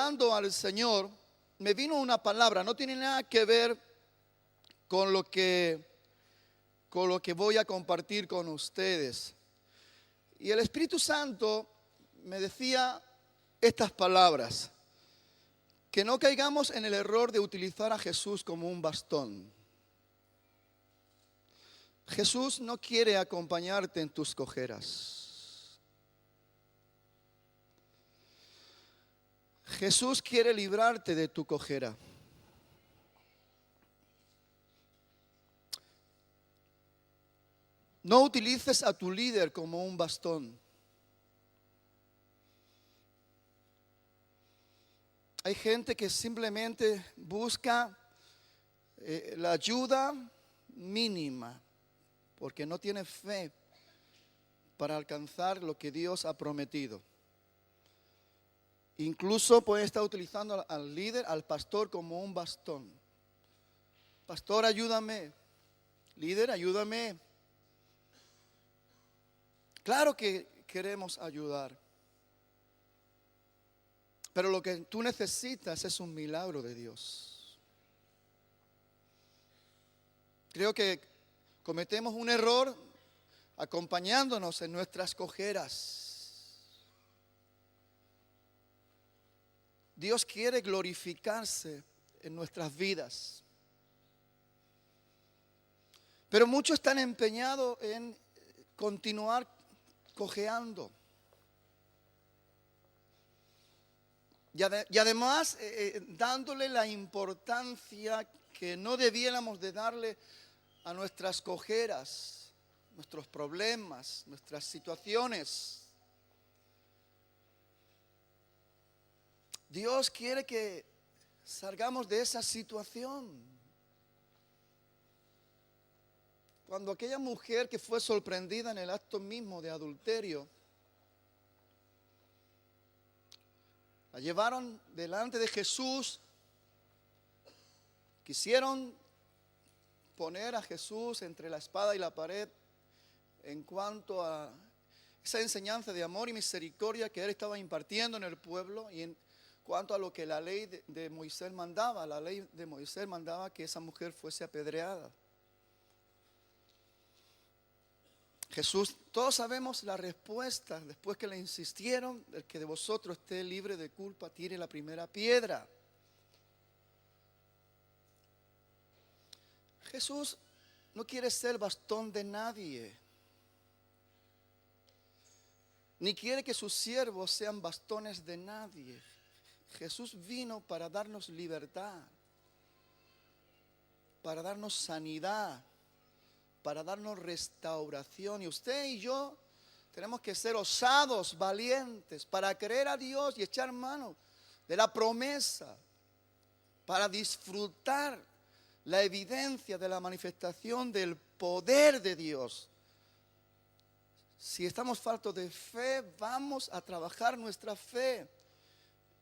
orando al Señor, me vino una palabra, no tiene nada que ver con lo que voy a compartir con ustedes. Y el Espíritu Santo me decía estas palabras: que no caigamos en el error de utilizar a Jesús como un bastón. Jesús no quiere acompañarte en tus cojeras. Jesús quiere librarte de tu cojera. No utilices a tu líder como un bastón. Hay gente que simplemente busca la ayuda mínima porque no tiene fe para alcanzar lo que Dios ha prometido. Incluso puede estar utilizando al líder, al pastor, como un bastón. Pastor, ayúdame. Líder, ayúdame. Claro que queremos ayudar, pero lo que tú necesitas es un milagro de Dios. Creo que cometemos un error acompañándonos en nuestras cojeras. Dios quiere glorificarse en nuestras vidas, pero muchos están empeñados en continuar cojeando. Y además dándole la importancia que no debiéramos de darle a nuestras cojeras, nuestros problemas, nuestras situaciones. Dios quiere que salgamos de esa situación. Cuando aquella mujer que fue sorprendida en el acto mismo de adulterio, la llevaron delante de Jesús, quisieron poner a Jesús entre la espada y la pared en cuanto a esa enseñanza de amor y misericordia que él estaba impartiendo en el pueblo, y en cuanto a lo que la ley de Moisés mandaba. La ley de Moisés mandaba que esa mujer fuese apedreada. Jesús, todos sabemos la respuesta después que le insistieron: el que de vosotros esté libre de culpa, tire la primera piedra. Jesús no quiere ser bastón de nadie, ni quiere que sus siervos sean bastones de nadie. Jesús vino para darnos libertad, para darnos sanidad, para darnos restauración. Y usted y yo tenemos que ser osados, valientes, para creer a Dios y echar mano de la promesa, para disfrutar la evidencia de la manifestación del poder de Dios. Si estamos faltos de fe, vamos a trabajar nuestra fe.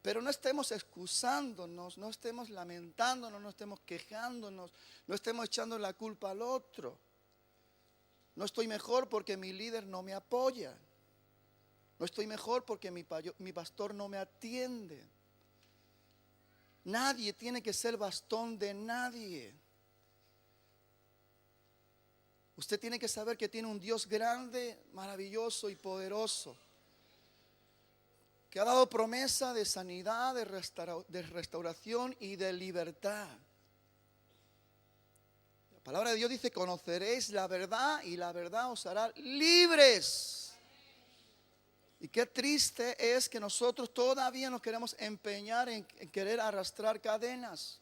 Pero no estemos excusándonos, no estemos lamentándonos, no estemos quejándonos, no estemos echando la culpa al otro. No estoy mejor porque mi líder no me apoya. No estoy mejor porque mi pastor no me atiende. Nadie tiene que ser bastón de nadie. Usted tiene que saber que tiene un Dios grande, maravilloso y poderoso, que ha dado promesa de sanidad, de restauración y de libertad. La palabra de Dios dice: conoceréis la verdad y la verdad os hará libres. Y qué triste es que nosotros todavía nos queremos empeñar en querer arrastrar cadenas,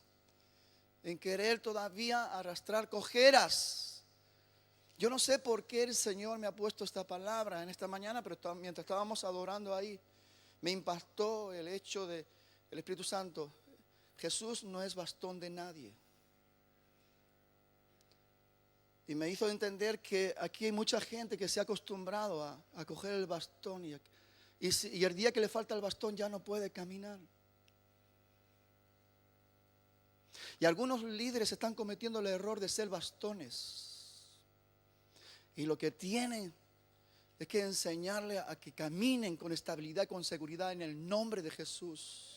en querer todavía arrastrar cojeras. Yo no sé por qué el Señor me ha puesto esta palabra en esta mañana, pero mientras estábamos adorando ahí, me impactó el hecho del Espíritu Santo. Jesús no es bastón de nadie. Y me hizo entender que aquí hay mucha gente que se ha acostumbrado a coger el bastón y el día que le falta el bastón ya no puede caminar. Y algunos líderes están cometiendo el error de ser bastones. Y lo que tienen es que enseñarle a que caminen con estabilidad y con seguridad en el nombre de Jesús.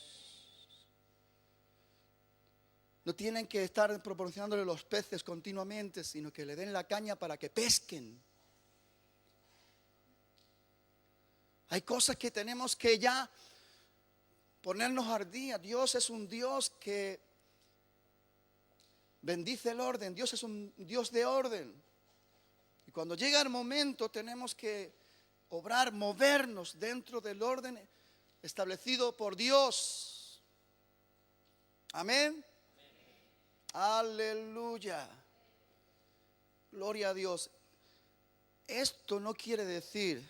No tienen que estar proporcionándole los peces continuamente, sino que le den la caña para que pesquen. Hay cosas que tenemos que ya ponernos al día. Dios es un Dios que bendice el orden. Dios es un Dios de orden. Y cuando llega el momento tenemos que obrar, movernos dentro del orden establecido por Dios. Amén. Aleluya. Gloria a Dios. Esto no quiere decir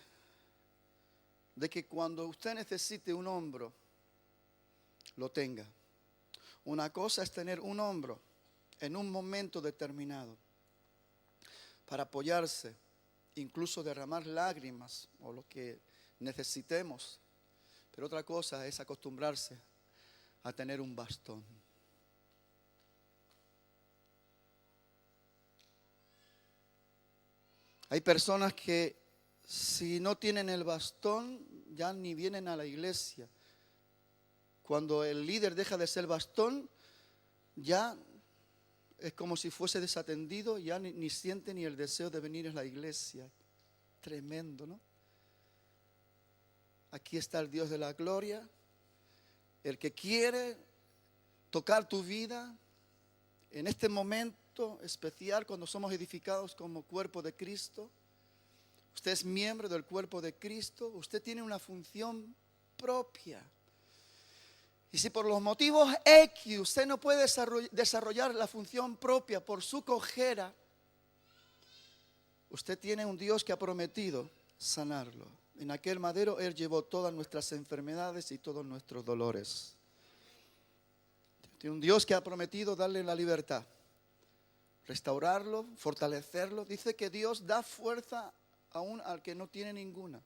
de que cuando usted necesite un hombro, lo tenga. Una cosa es tener un hombro en un momento determinado para apoyarse, incluso derramar lágrimas o lo que necesitemos. Pero otra cosa es acostumbrarse a tener un bastón. Hay personas que si no tienen el bastón ya ni vienen a la iglesia. Cuando el líder deja de ser bastón, ya es como si fuese desatendido, ya ni siente ni el deseo de venir a la iglesia. Tremendo, ¿no? Aquí está el Dios de la gloria, el que quiere tocar tu vida en este momento especial cuando somos edificados como cuerpo de Cristo. Usted es miembro del cuerpo de Cristo, usted tiene una función propia. Y si por los motivos X usted no puede desarrollar la función propia por su cojera, usted tiene un Dios que ha prometido sanarlo. En aquel madero Él llevó todas nuestras enfermedades y todos nuestros dolores. Tiene un Dios que ha prometido darle la libertad, restaurarlo, fortalecerlo. Dice que Dios da fuerza aún al que no tiene ninguna.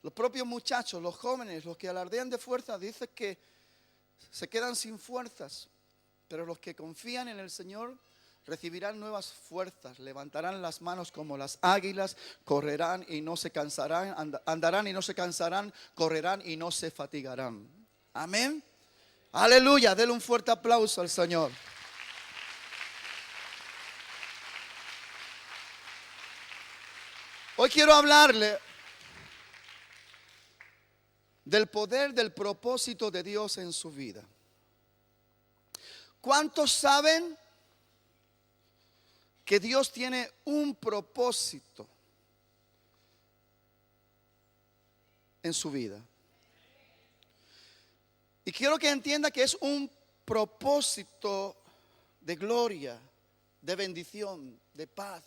Los propios muchachos, los jóvenes, los que alardean de fuerza, dicen que se quedan sin fuerzas, pero los que confían en el Señor recibirán nuevas fuerzas, levantarán las manos como las águilas, correrán y no se cansarán, andarán y no se cansarán, correrán y no se fatigarán. Amén. Aleluya, denle un fuerte aplauso al Señor. Hoy quiero hablarle del poder del propósito de Dios en su vida. ¿Cuántos saben que Dios tiene un propósito en su vida? Y quiero que entienda que es un propósito de gloria, de bendición, de paz,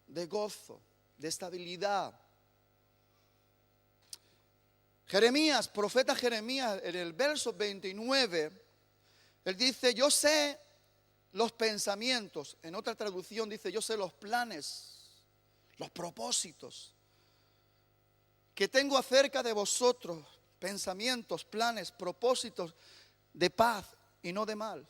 de gozo, de estabilidad. Jeremías, profeta Jeremías, en el verso 29, él dice: yo sé los pensamientos. En otra traducción dice: yo sé los planes, los propósitos que tengo acerca de vosotros, pensamientos, planes, propósitos de paz y no de mal,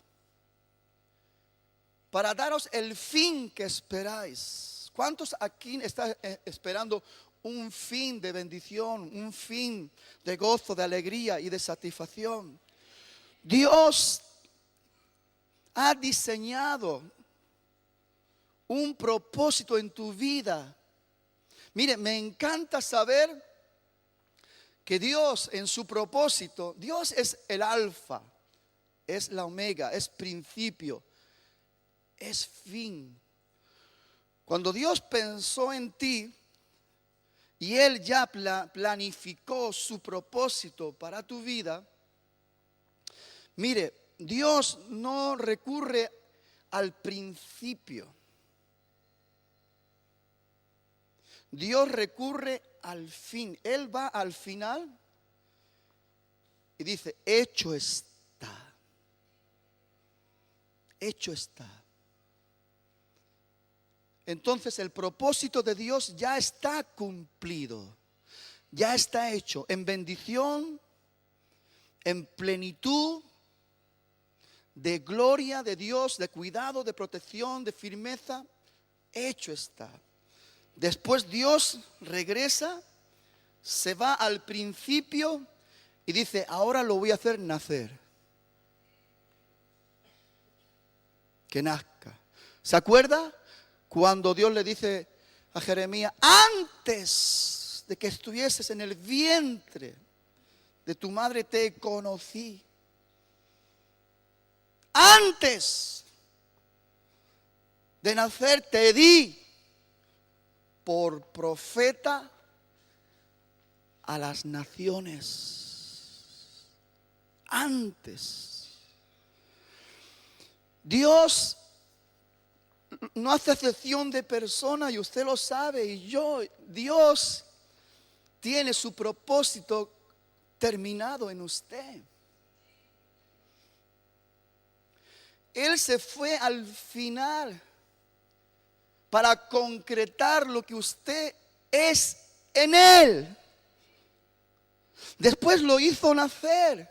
para daros el fin que esperáis. ¿Cuántos aquí están esperando un fin de bendición, un fin de gozo, de alegría y de satisfacción? Dios ha diseñado un propósito en tu vida. Mire, me encanta saber que Dios en su propósito, Dios es el alfa, es la omega, es principio, es fin. Cuando Dios pensó en ti y Él ya planificó su propósito para tu vida, mire, Dios no recurre al principio. Dios recurre al fin. Él va al final y dice: hecho está. Hecho está. Entonces el propósito de Dios ya está cumplido. Ya está hecho en bendición, en plenitud, de gloria de Dios, de cuidado, de protección, de firmeza. Hecho está. Después Dios regresa, se va al principio y dice: ahora lo voy a hacer nacer. que nazca. ¿Se acuerda cuando Dios le dice a Jeremías, antes de que estuvieses en el vientre de tu madre te conocí? Antes de nacer te di por profeta a las naciones. Antes. Dios no hace excepción de persona y usted lo sabe y yo. Dios tiene su propósito terminado en usted. Él se fue al final para concretar lo que usted es en Él. Después lo hizo nacer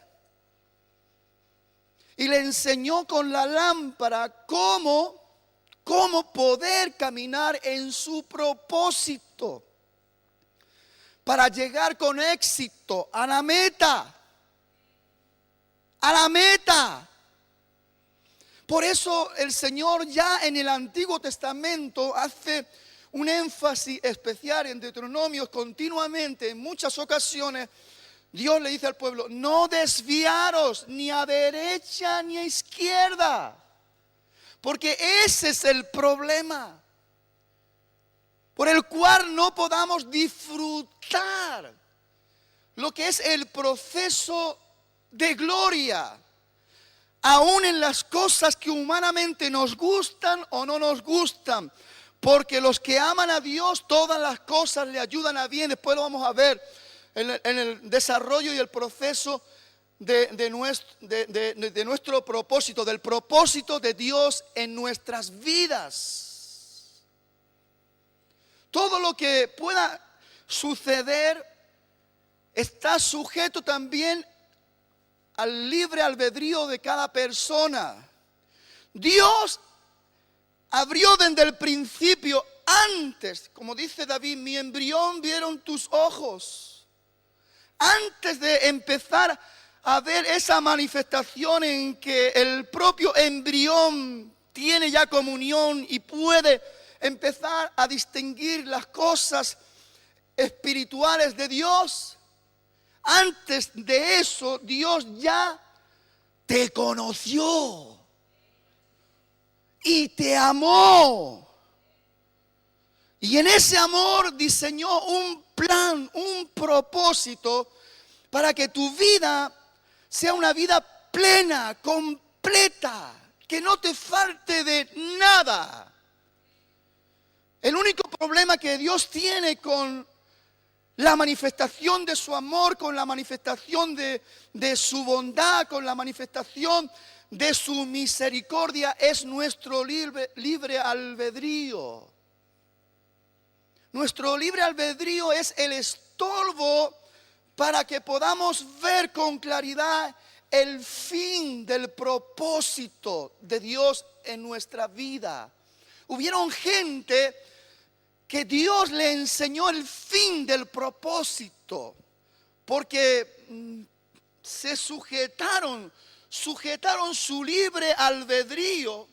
y le enseñó con la lámpara cómo poder caminar en su propósito para llegar con éxito a la meta. A la meta. Por eso el Señor ya en el Antiguo Testamento hace un énfasis especial en Deuteronomios continuamente. En muchas ocasiones Dios le dice al pueblo, no desviaros ni a derecha ni a izquierda. Porque ese es el problema por el cual no podamos disfrutar lo que es el proceso de gloria. Aún en las cosas que humanamente nos gustan o no nos gustan. Porque los que aman a Dios, todas las cosas le ayudan a bien. Después lo vamos a ver en el desarrollo y el proceso de nuestro propósito, del propósito de Dios en nuestras vidas. Todo lo que pueda suceder está sujeto también al libre albedrío de cada persona. Dios abrió desde el principio, antes, como dice David, mi embrión vieron tus ojos. Antes de empezar a ver esa manifestación en que el propio embrión tiene ya comunión y puede empezar a distinguir las cosas espirituales de Dios. Antes de eso, Dios ya te conoció y te amó. Y en ese amor diseñó un plan, un propósito para que tu vida sea una vida plena, completa, que no te falte de nada. El único problema que Dios tiene con la manifestación de su amor, con la manifestación de su bondad, con la manifestación de su misericordia, es nuestro libre albedrío. Nuestro libre albedrío es el estorbo para que podamos ver con claridad el fin del propósito de Dios en nuestra vida. Hubieron gente que Dios le enseñó el fin del propósito, porque se sujetaron su libre albedrío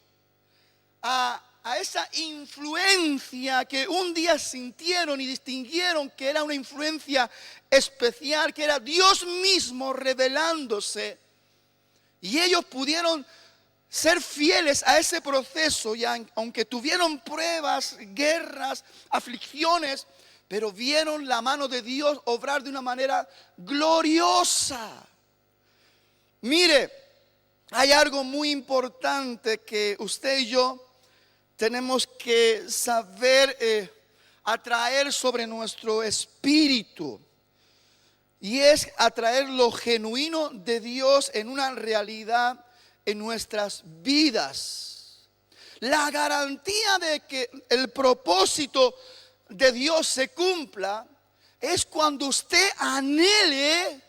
a esa influencia que un día sintieron y distinguieron que era una influencia especial, que era Dios mismo revelándose. Y ellos pudieron ser fieles a ese proceso, y aunque tuvieron pruebas, guerras, aflicciones, pero vieron la mano de Dios obrar de una manera gloriosa. Mire, hay algo muy importante que usted y yo tenemos que saber atraer sobre nuestro espíritu. Y es atraer lo genuino de Dios en una realidad en nuestras vidas. La garantía de que el propósito de Dios se cumpla es cuando usted anhele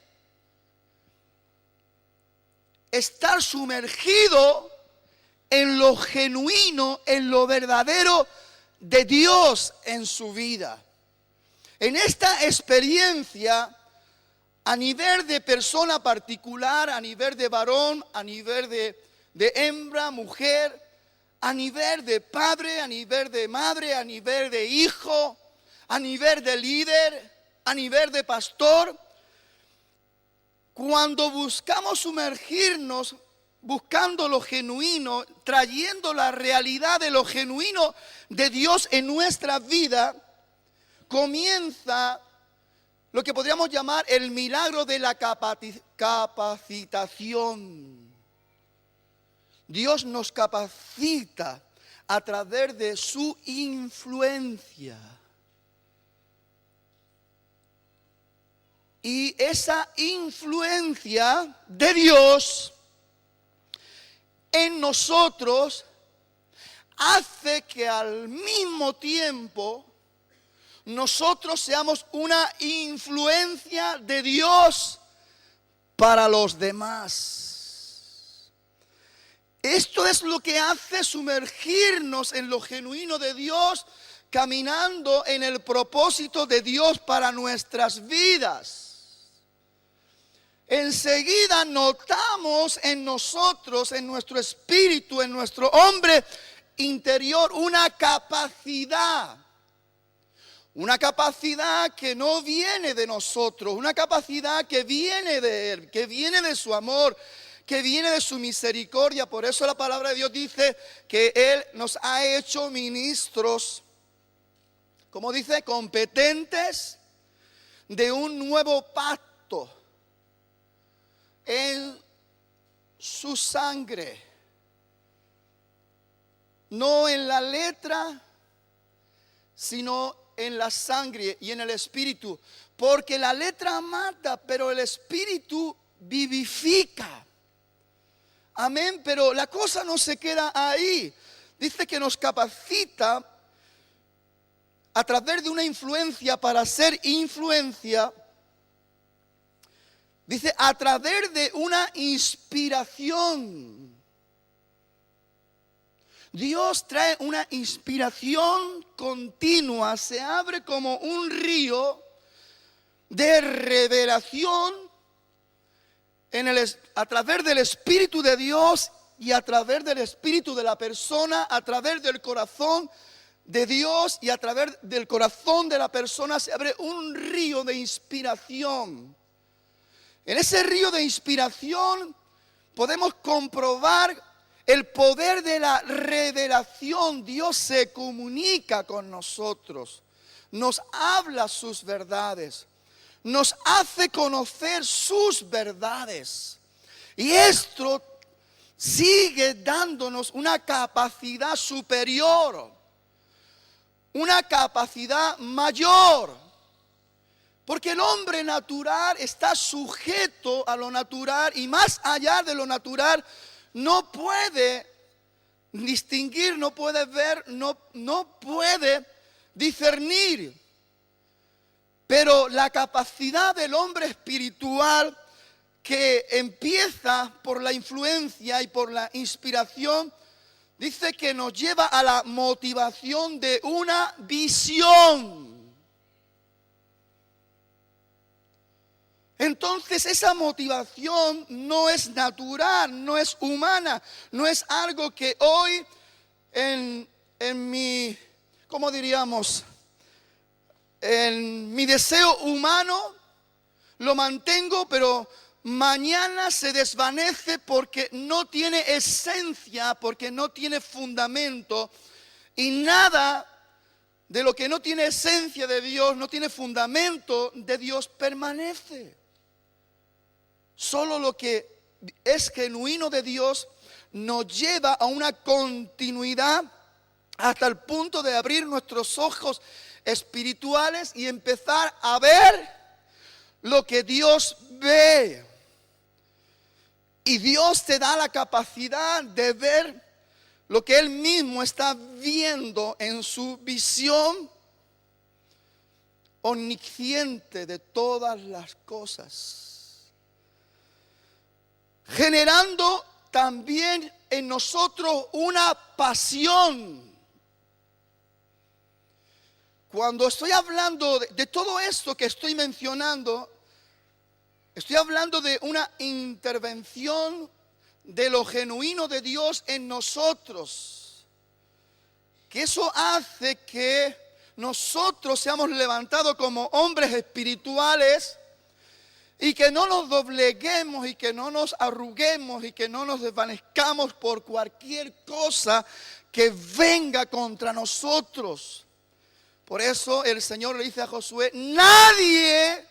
estar sumergido en lo genuino, en lo verdadero de Dios en su vida. En esta experiencia, a nivel de persona particular, a nivel de varón, a nivel de hembra, mujer, a nivel de padre, a nivel de madre, a nivel de hijo, a nivel de líder, a nivel de pastor. Cuando buscamos sumergirnos, buscando lo genuino, trayendo la realidad de lo genuino de Dios en nuestra vida, comienza lo que podríamos llamar el milagro de la capacitación. Dios nos capacita a través de su influencia. Y esa influencia de Dios en nosotros hace que al mismo tiempo nosotros seamos una influencia de Dios para los demás. Esto es lo que hace sumergirnos en lo genuino de Dios, caminando en el propósito de Dios para nuestras vidas. Enseguida notamos en nosotros, en nuestro espíritu, en nuestro hombre interior, una capacidad que no viene de nosotros, una capacidad que viene de Él, que viene de su amor, que viene de su misericordia. Por eso la palabra de Dios dice que Él nos ha hecho ministros, como dice, competentes de un nuevo pacto en su sangre, no en la letra, sino en la sangre y en el espíritu, porque la letra mata, pero el espíritu vivifica. Amén, pero la cosa no se queda ahí. Dice que nos capacita a través de una influencia para ser influencia. Dice, a través de una inspiración. Dios trae una inspiración continua, se abre como un río de revelación a través del Espíritu de Dios y a través del espíritu de la persona, a través del corazón de Dios y a través del corazón de la persona se abre un río de inspiración. En ese río de inspiración podemos comprobar el poder de la revelación. Dios se comunica con nosotros, nos habla sus verdades, nos hace conocer sus verdades. Y esto sigue dándonos una capacidad superior, una capacidad mayor. Porque el hombre natural está sujeto a lo natural y más allá de lo natural no puede distinguir, no puede ver, no puede discernir. Pero la capacidad del hombre espiritual que empieza por la influencia y por la inspiración, dice que nos lleva a la motivación de una visión. Entonces esa motivación no es natural, no es humana, no es algo que hoy en mi, ¿cómo diríamos? En mi deseo humano lo mantengo, pero mañana se desvanece porque no tiene esencia, porque no tiene fundamento y nada de lo que no tiene esencia de Dios, no tiene fundamento de Dios permanece. Solo lo que es genuino de Dios nos lleva a una continuidad hasta el punto de abrir nuestros ojos espirituales y empezar a ver lo que Dios ve. Y Dios te da la capacidad de ver lo que Él mismo está viendo en su visión omnisciente de todas las cosas, generando también en nosotros una pasión. Cuando estoy hablando de todo esto que estoy mencionando, estoy hablando de una intervención de lo genuino de Dios en nosotros. que eso hace que nosotros seamos levantados como hombres espirituales y que no nos dobleguemos y que no nos arruguemos y que no nos desvanezcamos por cualquier cosa que venga contra nosotros. Por eso el Señor le dice a Josué: nadie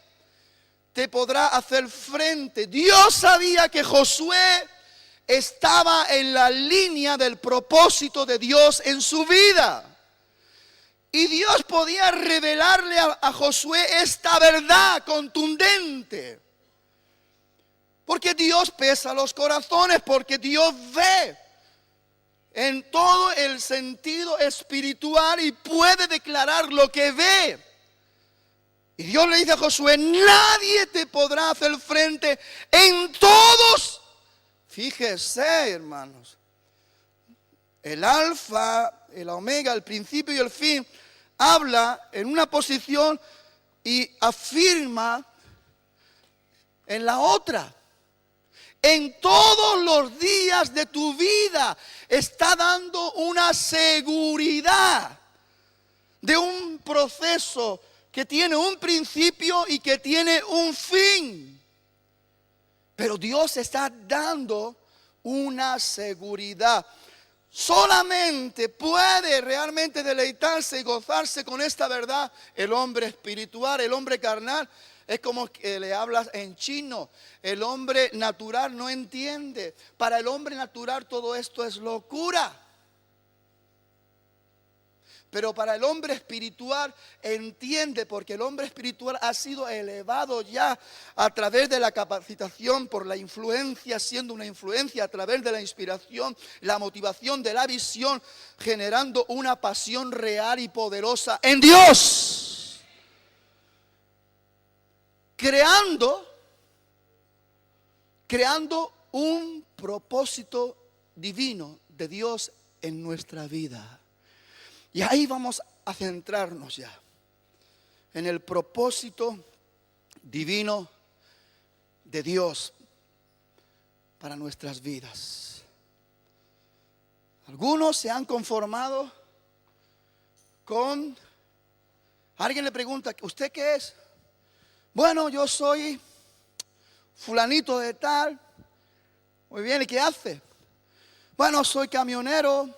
te podrá hacer frente. Dios sabía que Josué estaba en la línea del propósito de Dios en su vida. Y Dios podía revelarle a Josué esta verdad contundente. Porque Dios pesa los corazones, porque Dios ve en todo el sentido espiritual y puede declarar lo que ve. Y Dios le dice a Josué: nadie te podrá hacer frente en todos. Fíjese, hermanos, el alfa, el omega, el principio y el fin, habla en una posición y afirma en la otra. En todos los días de tu vida está dando una seguridad de un proceso que tiene un principio y que tiene un fin. Pero Dios está dando una seguridad. Solamente puede realmente deleitarse y gozarse con esta verdad el hombre espiritual, el hombre carnal. Es como que le hablas en chino. El hombre natural no entiende. Para el hombre natural todo esto es locura. Pero para el hombre espiritual entiende, porque el hombre espiritual ha sido elevado ya a través de la capacitación, por la influencia, siendo una influencia a través de la inspiración, la motivación de la visión, generando una pasión real y poderosa en Dios. Creando un propósito divino de Dios en nuestra vida. Y ahí vamos a centrarnos ya, en el propósito divino de Dios para nuestras vidas. Algunos se han conformado con... Alguien le pregunta: ¿usted qué es? Bueno, yo soy fulanito de tal. Muy bien, ¿y qué hace? Bueno, soy camionero,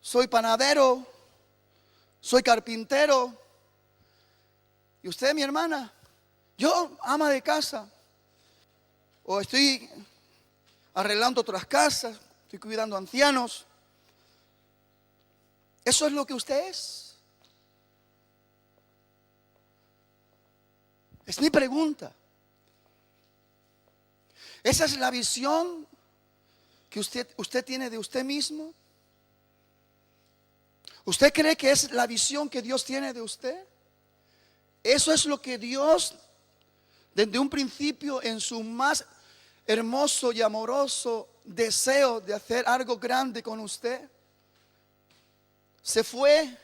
soy panadero, soy carpintero. ¿Y usted, mi hermana? Yo, ama de casa. O estoy arreglando otras casas, estoy cuidando ancianos. ¿Eso es lo que usted es? Es mi pregunta. ¿Esa es la visión que usted tiene de usted mismo? ¿Usted cree que es la visión que Dios tiene de usted? Eso es lo que Dios, desde un principio, en su más hermoso y amoroso deseo de hacer algo grande con usted, se fue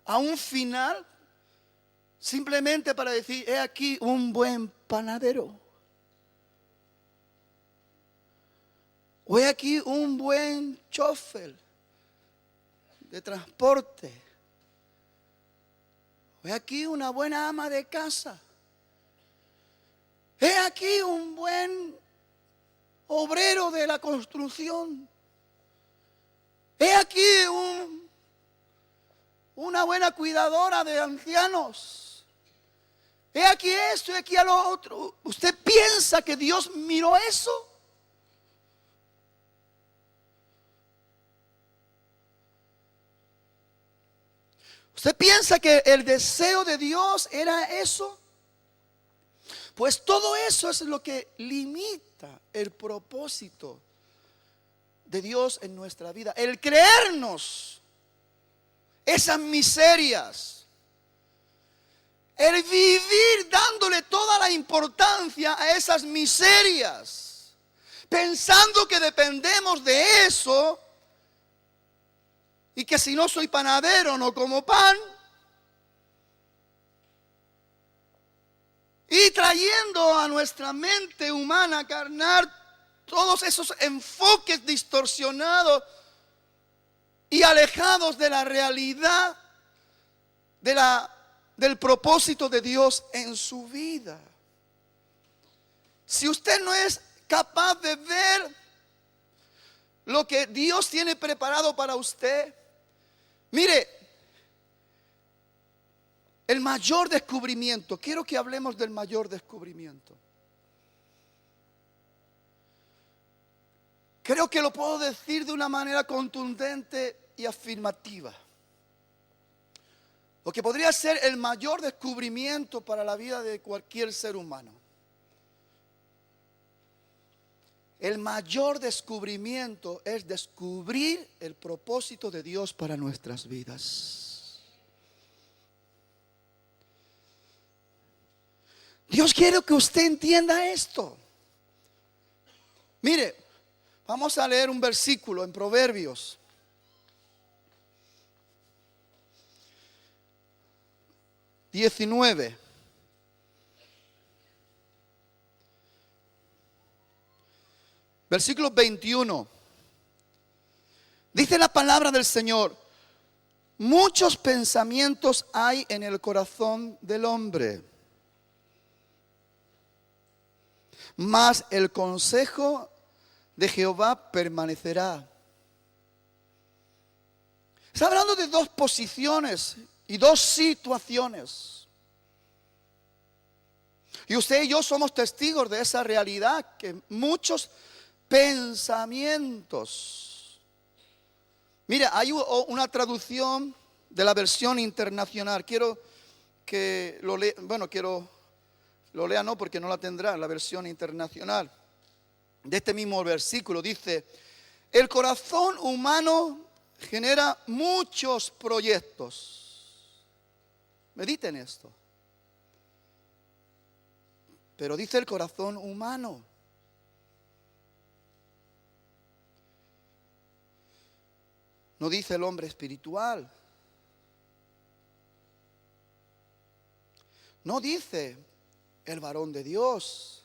a un final simplemente para decir: he aquí un buen panadero. O he aquí un buen chofer de transporte. He aquí una buena ama de casa. He aquí un buen obrero de la construcción. He aquí una buena cuidadora de ancianos. He aquí esto, he aquí a lo otro. ¿Usted piensa que Dios miró eso? ¿Usted piensa que el deseo de Dios era eso? Pues todo eso es lo que limita el propósito de Dios en nuestra vida. El creernos esas miserias. El vivir dándole toda la importancia a esas miserias. Pensando que dependemos de eso. Y que si no soy panadero no como pan. Y trayendo a nuestra mente humana carnal todos esos enfoques distorsionados y alejados de la realidad del propósito de Dios en su vida. Si usted no es capaz de ver lo que Dios tiene preparado para usted, mire, el mayor descubrimiento, quiero que hablemos del mayor descubrimiento. Creo que lo puedo decir de una manera contundente y afirmativa. Lo que podría ser el mayor descubrimiento para la vida de cualquier ser humano. El mayor descubrimiento es descubrir el propósito de Dios para nuestras vidas. Dios quiere que usted entienda esto. Mire, vamos a leer un versículo en Proverbios. ...19... versículo 21. Dice la palabra del Señor: muchos pensamientos hay en el corazón del hombre, mas el consejo de Jehová permanecerá. Está hablando de dos posiciones y dos situaciones. Y usted y yo somos testigos de esa realidad, que muchos pensamientos. Mira, hay una traducción de la versión internacional. Quiero que lo lea, lo lea no, porque no la tendrá, la versión internacional. De este mismo versículo dice: el corazón humano genera muchos proyectos. Mediten esto. Pero dice el corazón humano. No dice el hombre espiritual. No dice el varón de Dios,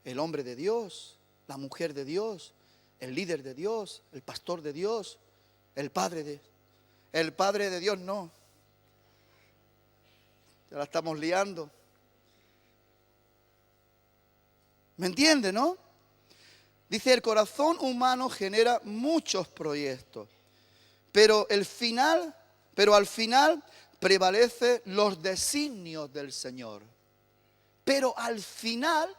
el hombre de Dios, la mujer de Dios, el líder de Dios, el pastor de Dios, el padre de Dios, no. Ya la estamos liando. ¿Me entiende, no? Dice: el corazón humano genera muchos proyectos, pero al final prevalece los designios del Señor. Pero al final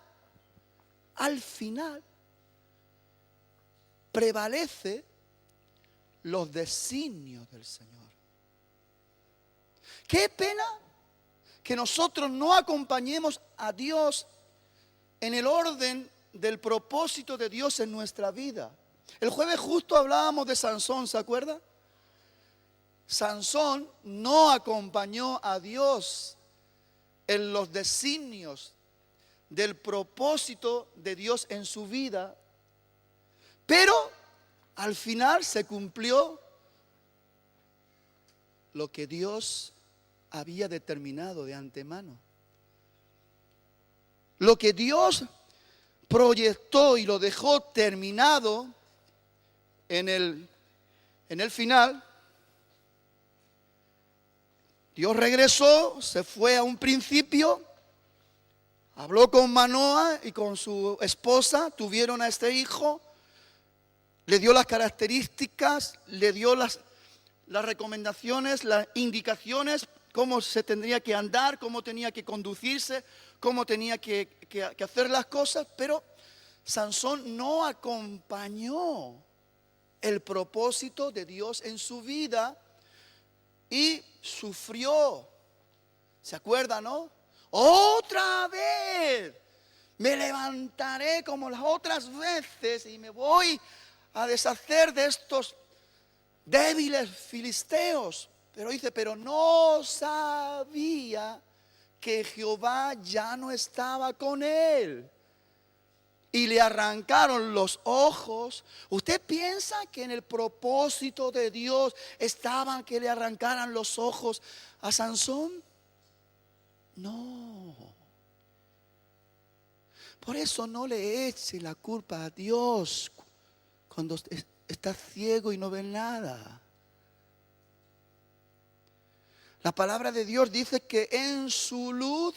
prevalece los designios del Señor. Qué pena que nosotros no acompañemos a Dios en el orden del propósito de Dios en nuestra vida. El jueves justo hablábamos de Sansón, ¿se acuerda? Sansón no acompañó a Dios en los designios del propósito de Dios en su vida, pero al final se cumplió lo que Dios había determinado de antemano. Lo que Dios proyectó y lo dejó terminado en el final. Dios regresó, se fue a un principio, habló con Manoa y con su esposa, tuvieron a este hijo, le dio las características, le dio las recomendaciones, las indicaciones, cómo se tendría que andar, cómo tenía que conducirse, cómo tenía que hacer las cosas, pero Sansón no acompañó el propósito de Dios en su vida y sufrió. ¿Se acuerdan, no? Otra vez me levantaré como las otras veces y me voy a deshacer de estos débiles filisteos. Pero dice: pero no sabía que Jehová ya no estaba con él. Y le arrancaron los ojos. ¿Usted piensa que en el propósito de Dios estaban que le arrancaran los ojos a Sansón? No. Por eso no le eche la culpa a Dios cuando está ciego y no ve nada. La palabra de Dios dice que en su luz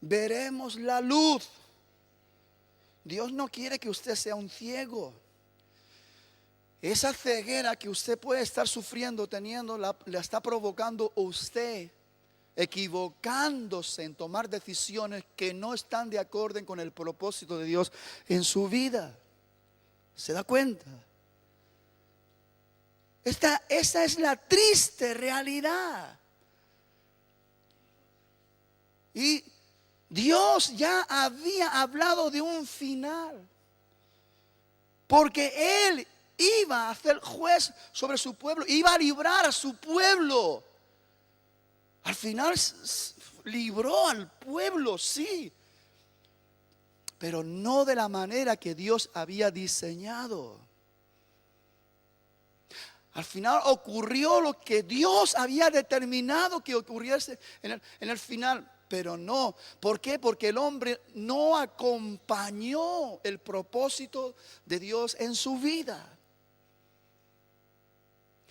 veremos la luz. Dios no quiere que usted sea un ciego. Esa ceguera que usted puede estar sufriendo, teniendo, la está provocando usted, equivocándose en tomar decisiones que no están de acuerdo con el propósito de Dios en su vida. ¿Se da cuenta? Esa es la triste realidad. Y Dios ya había hablado de un final, porque Él iba a ser juez sobre su pueblo, iba a librar a su pueblo. Al final libró al pueblo, sí, pero no de la manera que Dios había diseñado. Al final ocurrió lo que Dios había determinado que ocurriese en el final. Pero no, ¿por qué? Porque el hombre no acompañó el propósito de Dios en su vida.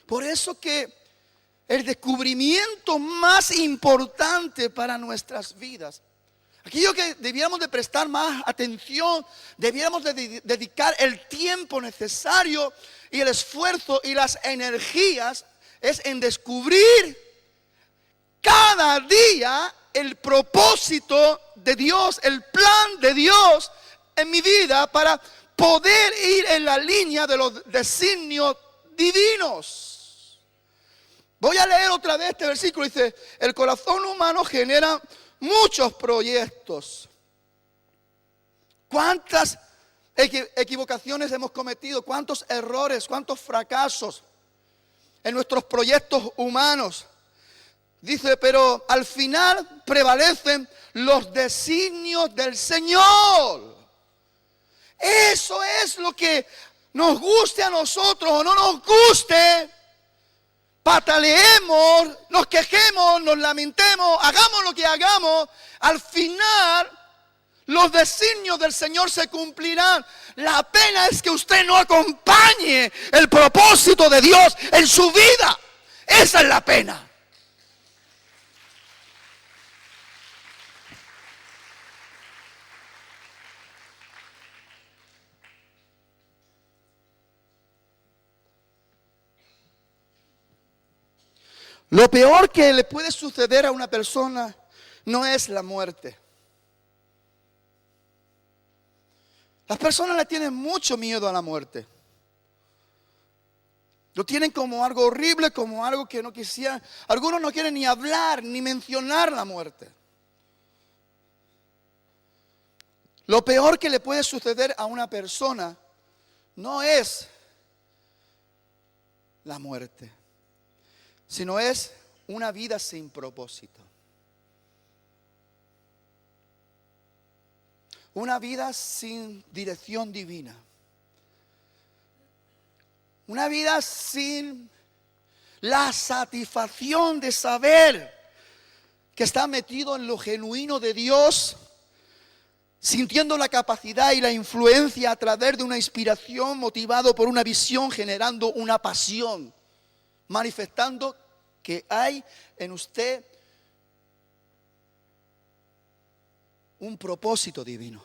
Por eso que el descubrimiento más importante para nuestras vidas, aquello que debiéramos de prestar más atención, debiéramos de dedicar el tiempo necesario y el esfuerzo y las energías, es en descubrir cada día el propósito de Dios, el plan de Dios en mi vida para poder ir en la línea de los designios divinos. Voy a leer otra vez este versículo. Dice: el corazón humano genera muchos proyectos. ¿Cuántas equivocaciones hemos cometido? ¿Cuántos errores? ¿Cuántos fracasos en nuestros proyectos humanos? Dice, pero al final prevalecen los designios del Señor. Eso es lo que nos guste a nosotros o no nos guste. Pataleemos, nos quejemos, nos lamentemos, hagamos lo que hagamos. Al final los designios del Señor se cumplirán. La pena es que usted no acompañe el propósito de Dios en su vida. Esa es la pena. Lo peor que le puede suceder a una persona no es la muerte. Las personas le tienen mucho miedo a la muerte. Lo tienen como algo horrible, como algo que no quisieran. Algunos no quieren ni hablar, ni mencionar la muerte. Lo peor que le puede suceder a una persona no es la muerte, sino es una vida sin propósito. Una vida sin dirección divina. Una vida sin la satisfacción de saber que está metido en lo genuino de Dios, sintiendo la capacidad y la influencia a través de una inspiración, motivado por una visión, generando una pasión, manifestando que hay en usted un propósito divino.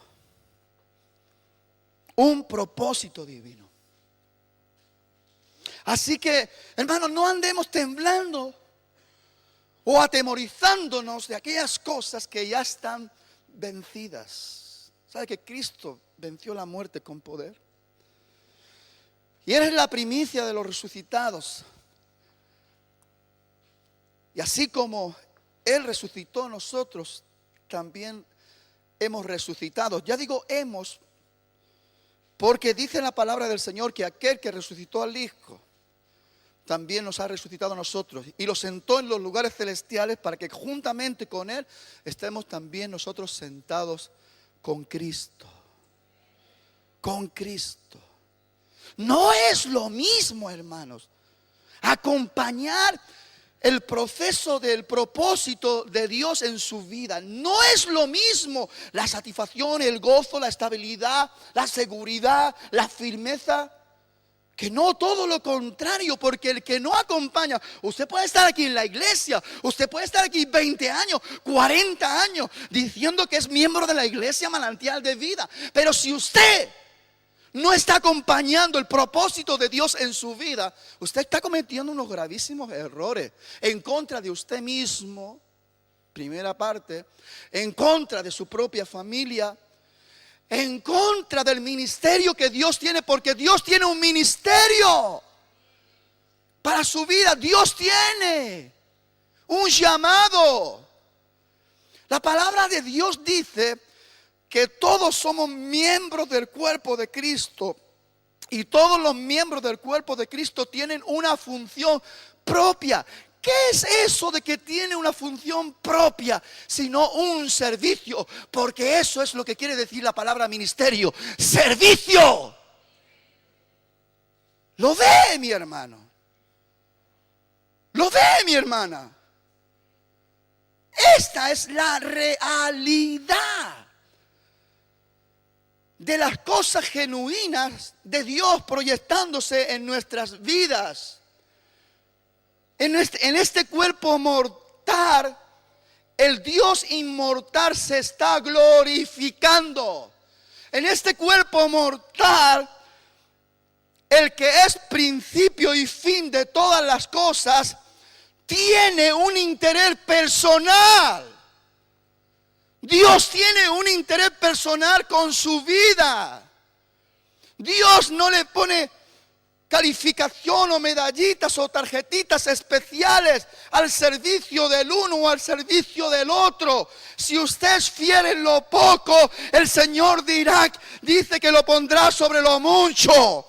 Un propósito divino. Así que, hermanos, no andemos temblando o atemorizándonos de aquellas cosas que ya están vencidas. ¿Sabe que Cristo venció la muerte con poder? Y Él es la primicia de los resucitados. Y así como Él resucitó, nosotros también hemos resucitado. Ya digo hemos, porque dice la palabra del Señor que aquel que resucitó al Hijo también nos ha resucitado a nosotros y lo sentó en los lugares celestiales para que juntamente con Él estemos también nosotros sentados con Cristo. Con Cristo. No es lo mismo, hermanos, acompañar el proceso del propósito de Dios en su vida. No es lo mismo la satisfacción, el gozo, la estabilidad, la seguridad, la firmeza Que no todo lo contrario, porque el que no acompaña, usted puede estar aquí en la iglesia, usted puede estar aquí 20 años, 40 años, diciendo que es miembro de la iglesia Manantial de Vida. Pero si usted no está acompañando el propósito de Dios en su vida, usted está cometiendo unos gravísimos errores en contra de usted mismo, primera parte, en contra de su propia familia, en contra del ministerio que Dios tiene, porque Dios tiene un ministerio para su vida. Dios tiene un llamado. La palabra de Dios dice que todos somos miembros del cuerpo de Cristo, y todos los miembros del cuerpo de Cristo tienen una función propia. ¿Qué es eso de que tiene una función propia, sino un servicio? Porque eso es lo que quiere decir la palabra ministerio: servicio. ¿Lo ve, mi hermano? ¿Lo ve, mi hermana? Esta es la realidad de las cosas genuinas de Dios proyectándose en nuestras vidas. En este cuerpo mortal, el Dios inmortal se está glorificando. En este cuerpo mortal, el que es principio y fin de todas las cosas, tiene un interés personal. Dios tiene un interés personal con su vida. Dios no le pone calificación o medallitas o tarjetitas especiales al servicio del uno o al servicio del otro. Si usted es fiel en lo poco, el Señor dice que lo pondrá sobre lo mucho.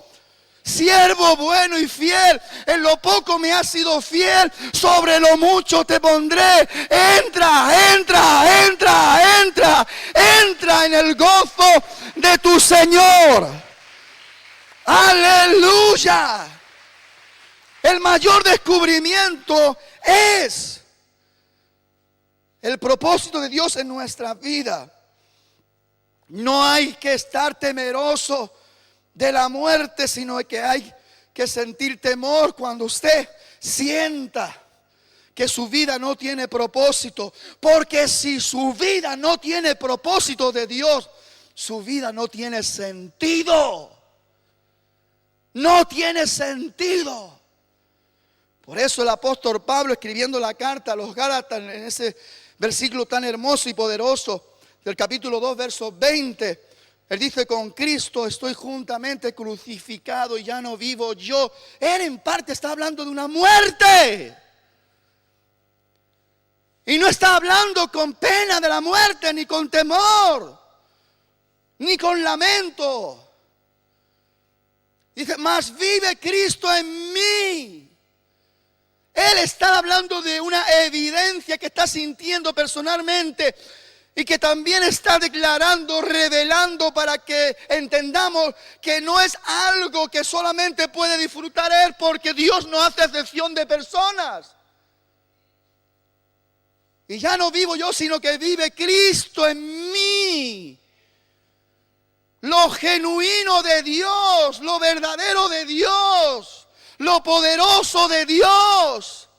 Siervo bueno y fiel, en lo poco me has sido fiel, sobre lo mucho te pondré. Entra en el gozo de tu Señor. Aleluya. El mayor descubrimiento es el propósito de Dios en nuestra vida. No hay que estar temeroso de la muerte, sino que hay que sentir temor cuando usted sienta que su vida no tiene propósito. Porque si su vida no tiene propósito de Dios, su vida no tiene sentido. No tiene sentido. Por eso el apóstol Pablo, escribiendo la carta a los Gálatas, en ese versículo tan hermoso y poderoso del capítulo 2, verso 20, él dice: con Cristo estoy juntamente crucificado y ya no vivo yo. Él en parte está hablando de una muerte. Y no está hablando con pena de la muerte, ni con temor, ni con lamento. Dice: mas vive Cristo en mí. Él está hablando de una evidencia que está sintiendo personalmente y que también está declarando, revelando, para que entendamos que no es algo que solamente puede disfrutar Él, porque Dios no hace excepción de personas. Y ya no vivo yo, sino que vive Cristo en mí. Lo genuino de Dios, lo verdadero de Dios, lo poderoso de Dios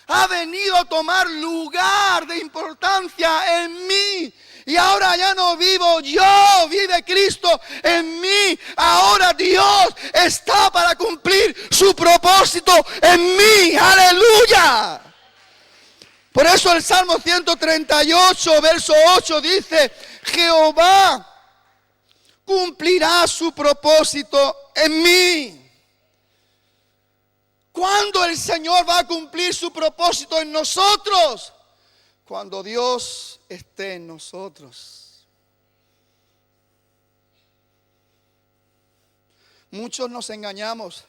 ha venido a tomar lugar de importancia en mí. Y ahora ya no vivo yo, vive Cristo en mí. Ahora Dios está para cumplir su propósito en mí. ¡Aleluya! Por eso el Salmo 138, verso 8 dice: Jehová cumplirá su propósito en mí. ¿Cuándo el Señor va a cumplir su propósito en nosotros? Cuando Dios esté en nosotros. Muchos nos engañamos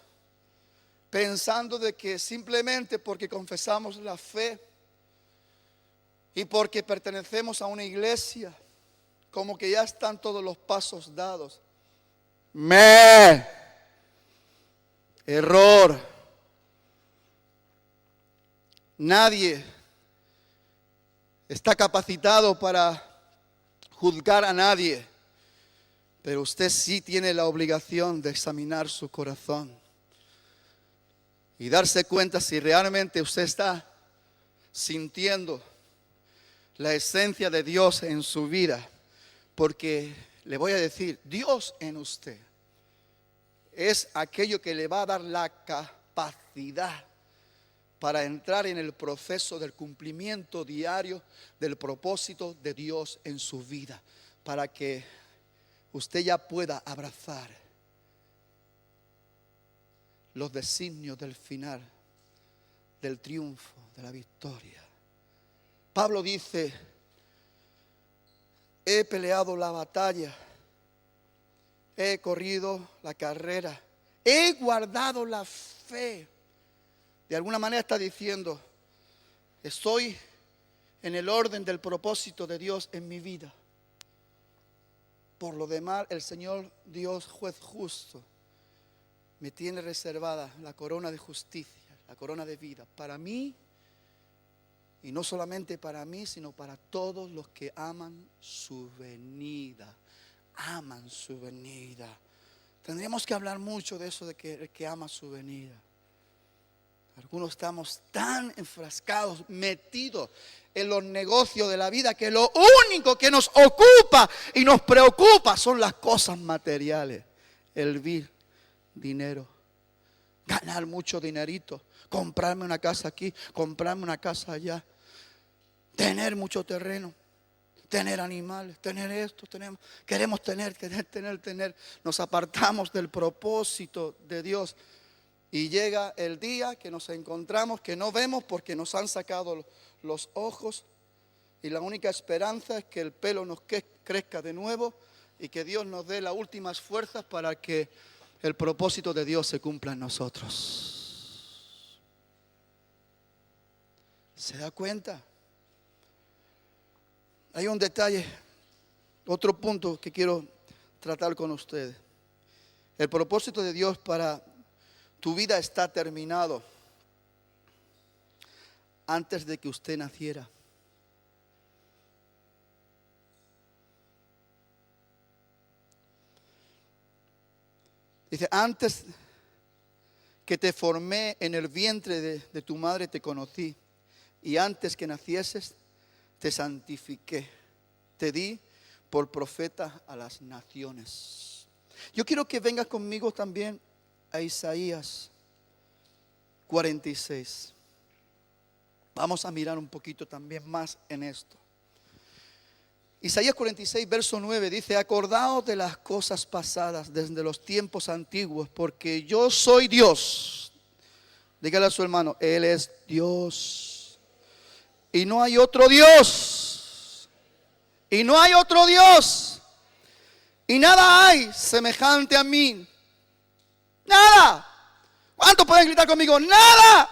pensando de que simplemente porque confesamos la fe y porque pertenecemos a una iglesia, como que ya están todos los pasos dados. Error. Nadie está capacitado para juzgar a nadie, pero usted sí tiene la obligación de examinar su corazón. y darse cuenta si realmente usted está sintiendo la esencia de Dios en su vida. Porque le voy a decir, Dios en usted es aquello que le va a dar la capacidad para entrar en el proceso del cumplimiento diario del propósito de Dios en su vida, para que usted ya pueda abrazar los designios del final, del triunfo, de la victoria. Pablo dice: he peleado la batalla, he corrido la carrera, he guardado la fe. De alguna manera está diciendo: estoy en el orden del propósito de Dios en mi vida. Por lo demás, el Señor Dios, juez justo, me tiene reservada la corona de justicia, la corona de vida para mí, y no solamente para mí, sino para todos los que aman su venida. Aman su venida. Tendríamos que hablar mucho de eso, de que el que ama su venida. Algunos estamos tan enfrascados, metidos en los negocios de la vida, que lo único que nos ocupa y nos preocupa son las cosas materiales. El vivir, dinero, ganar mucho dinerito, comprarme una casa aquí, comprarme una casa allá, tener mucho terreno, tener animales, tener esto, queremos tener. Nos apartamos del propósito de Dios. Y llega el día que nos encontramos, que no vemos porque nos han sacado los ojos, y la única esperanza es que el pelo nos crezca de nuevo y que Dios nos dé las últimas fuerzas para que el propósito de Dios se cumpla en nosotros. ¿Se da cuenta? Hay un detalle, otro punto que quiero tratar con ustedes. El propósito de Dios para tu vida está terminado antes de que usted naciera. Dice: antes que te formé en el vientre de tu madre te conocí, y antes que nacieses te santifiqué, te di por profeta a las naciones. Yo quiero que vengas conmigo también a Isaías 46. Vamos a mirar un poquito también más en esto. Isaías 46, verso 9 dice: acordaos de las cosas pasadas desde los tiempos antiguos, porque yo soy Dios. Dígale a su hermano: Él es Dios y no hay otro Dios. Y no hay otro Dios. Y nada hay semejante a mí. Nada. ¿Cuántos pueden gritar conmigo? Nada.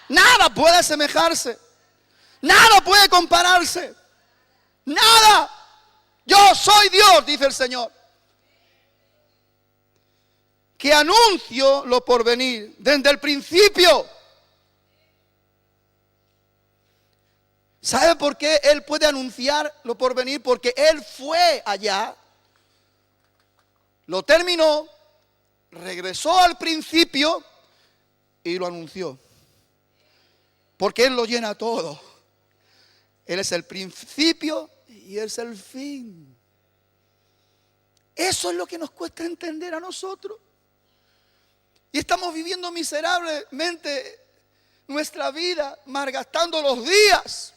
Nada puede asemejarse. Nada puede compararse. Nada. Yo soy Dios, dice el Señor, que anuncio lo porvenir desde el principio. ¿Sabe por qué Él puede anunciar lo porvenir? Porque Él fue allá, lo terminó, regresó al principio y lo anunció. Porque Él lo llena todo. Él es el principio y Él es el fin. Eso es lo que nos cuesta entender a nosotros. Y estamos viviendo miserablemente nuestra vida, malgastando los días.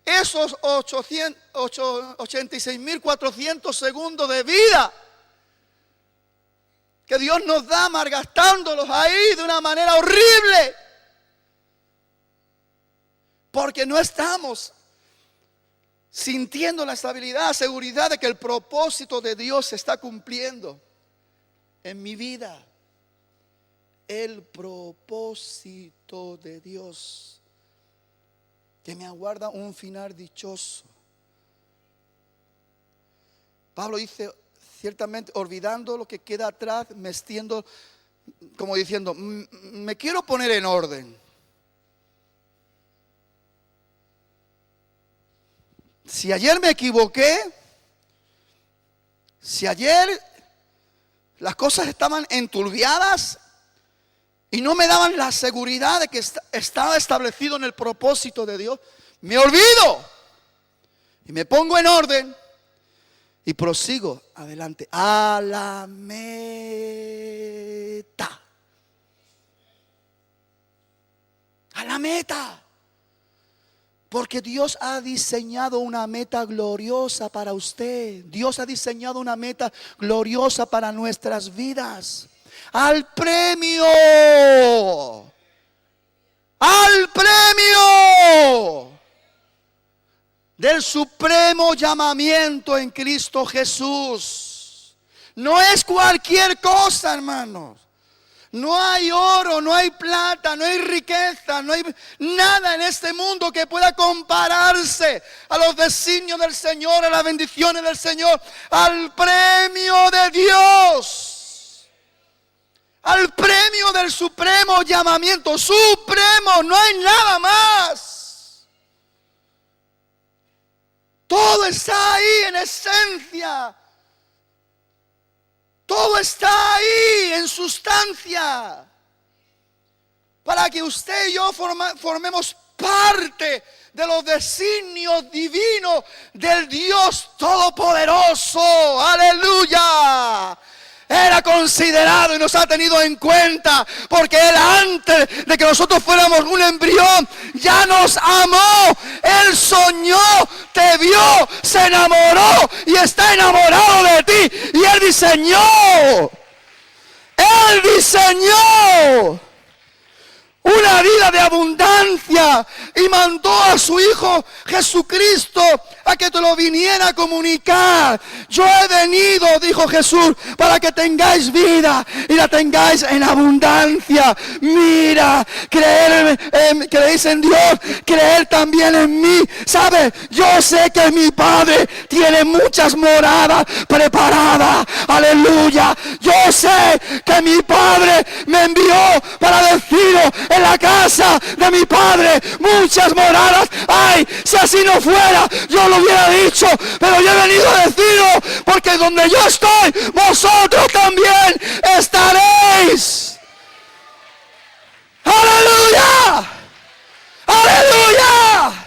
Esos 86.400 segundos de vida que Dios nos da, malgastándolos ahí de una manera horrible. Porque no estamos sintiendo la estabilidad, seguridad de que el propósito de Dios se está cumpliendo en mi vida. El propósito de Dios que me aguarda un final dichoso. Pablo dice, ciertamente, olvidando lo que queda atrás, me extiendo, como diciendo, me quiero poner en orden. Si ayer me equivoqué, si ayer las cosas estaban enturbiadas y no me daban la seguridad de que estaba establecido en el propósito de Dios, me olvido y me pongo en orden y prosigo adelante a la meta. A la meta. Porque Dios ha diseñado una meta gloriosa para usted. Dios ha diseñado una meta gloriosa para nuestras vidas. Al premio. Al premio del supremo llamamiento en Cristo Jesús. No es cualquier cosa, hermanos. No hay oro, no hay plata, no hay riqueza, no hay nada en este mundo que pueda compararse a los designios del Señor, a las bendiciones del Señor, al premio de Dios, al premio del supremo llamamiento, supremo, no hay nada más. Todo está ahí en esencia. Todo está ahí en sustancia para que usted y yo formemos parte de los designios divinos del Dios Todopoderoso. Aleluya. Él ha considerado y nos ha tenido en cuenta, porque Él, antes de que nosotros fuéramos un embrión, ya nos amó. Él soñó, te vio, se enamoró y está enamorado de ti. Y Él diseñó una vida de abundancia y mandó a su Hijo Jesucristo a que te lo viniera a comunicar. Yo he venido, dijo Jesús, para que tengáis vida y la tengáis en abundancia. Mira, creéis en Dios, creer también en mí. ¿Sabes? Yo sé que mi Padre tiene muchas moradas preparadas. Aleluya. Yo sé que mi Padre me envió para deciros: en la casa de mi Padre muchas moradas hay. Si así no fuera, yo lo hubiera dicho, pero yo he venido a deciros, porque donde yo estoy, vosotros también estaréis. ¡Aleluya! ¡Aleluya!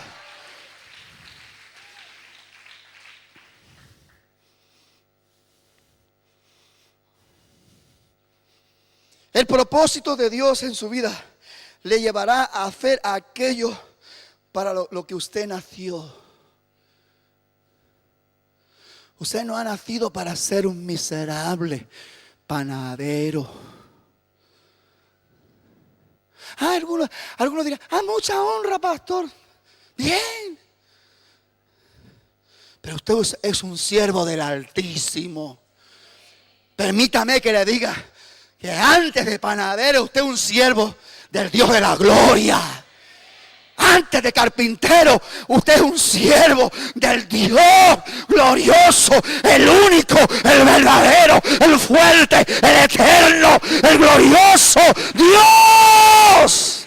El propósito de Dios en su vida le llevará a hacer aquello para lo que usted nació. Usted no ha nacido para ser un miserable panadero. Algunos dirán: mucha honra, pastor. Bien. Pero usted es un siervo del Altísimo. Permítame que le diga que antes de panadero usted es un siervo del Dios de la gloria. Antes de carpintero, usted es un siervo del Dios glorioso, el único, el verdadero, el fuerte, el eterno, el glorioso Dios.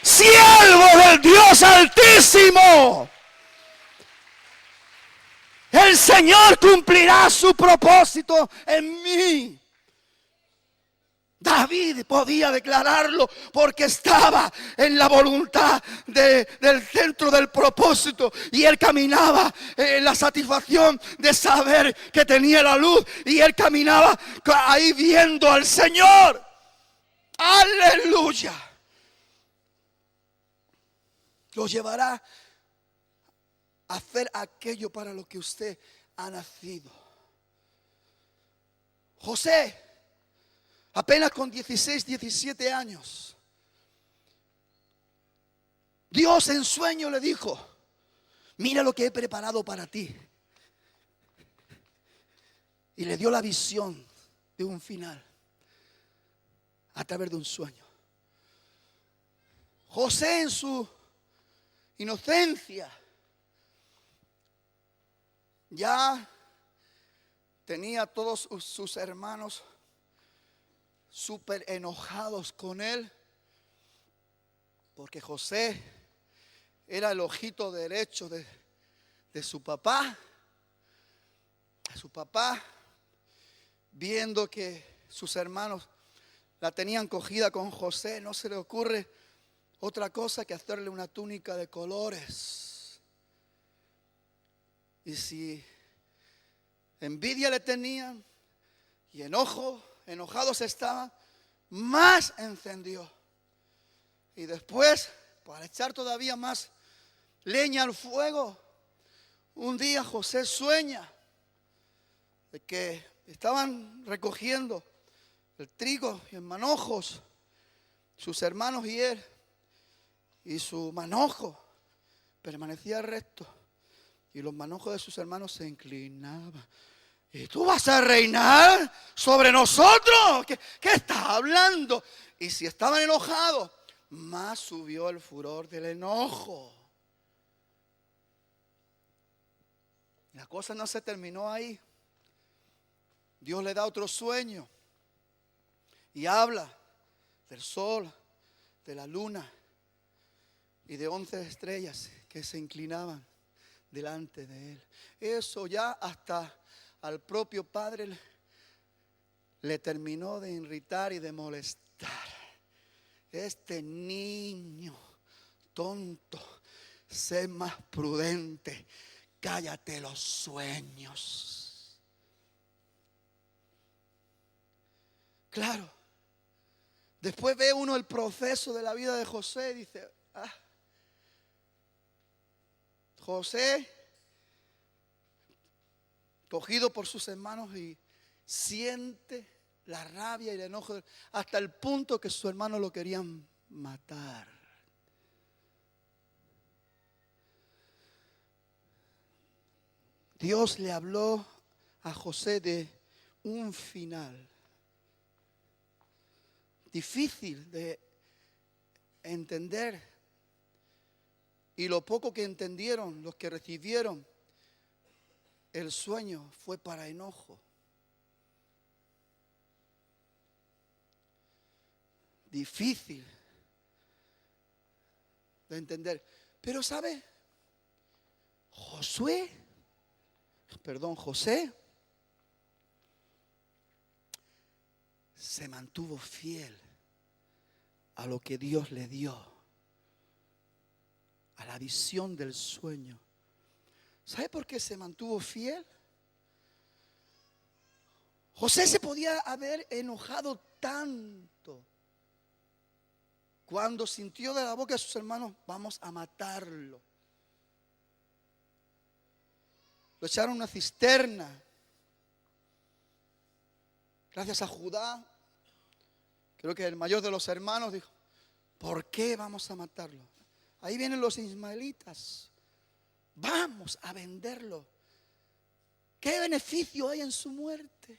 Siervo del Dios Altísimo. El Señor cumplirá su propósito en mí. David podía declararlo porque estaba en la voluntad del centro del propósito, y él caminaba en la satisfacción de saber que tenía la luz, y él caminaba ahí viendo al Señor. Aleluya. Lo llevará a hacer aquello para lo que usted ha nacido. José, apenas con 16, 17 años, Dios en sueño le dijo: mira lo que he preparado para ti. Y le dio la visión de un final a través de un sueño. José, en su inocencia, ya tenía a todos sus hermanos súper enojados con él, porque José era el ojito derecho de su papá. Su papá, viendo que sus hermanos la tenían cogida con José. No se le ocurre otra cosa que hacerle una túnica de colores. Y si envidia le tenían y enojados estaban, más encendió. Y después, para echar todavía más leña al fuego, un día José sueña de que estaban recogiendo el trigo y en manojos, sus hermanos y él, y su manojo permanecía recto, y los manojos de sus hermanos se inclinaban. ¿Y tú vas a reinar sobre nosotros? ¿Qué estás hablando? Y si estaban enojados, más subió el furor del enojo. La cosa no se terminó ahí. Dios le da otro sueño y habla del sol, de la luna y de 11 estrellas que se inclinaban delante de él. Eso ya hasta al propio padre le terminó de irritar y de molestar. Este niño tonto, sé más prudente, cállate los sueños. Claro, después ve uno el proceso de la vida de José y dice, José, cogido por sus hermanos, y siente la rabia y el enojo hasta el punto que sus hermanos lo querían matar. Dios le habló a José de un final difícil de entender, y lo poco que entendieron, los que recibieron el sueño, fue para enojo. Difícil de entender. Pero ¿sabe? José se mantuvo fiel a lo que Dios le dio, a la visión del sueño. ¿Sabe por qué se mantuvo fiel? José se podía haber enojado tanto cuando sintió de la boca de sus hermanos, vamos a matarlo. Lo echaron a una cisterna. Gracias a Judá, creo que el mayor de los hermanos dijo, ¿por qué vamos a matarlo? Ahí vienen los ismaelitas. Vamos a venderlo. ¿Qué beneficio hay en su muerte?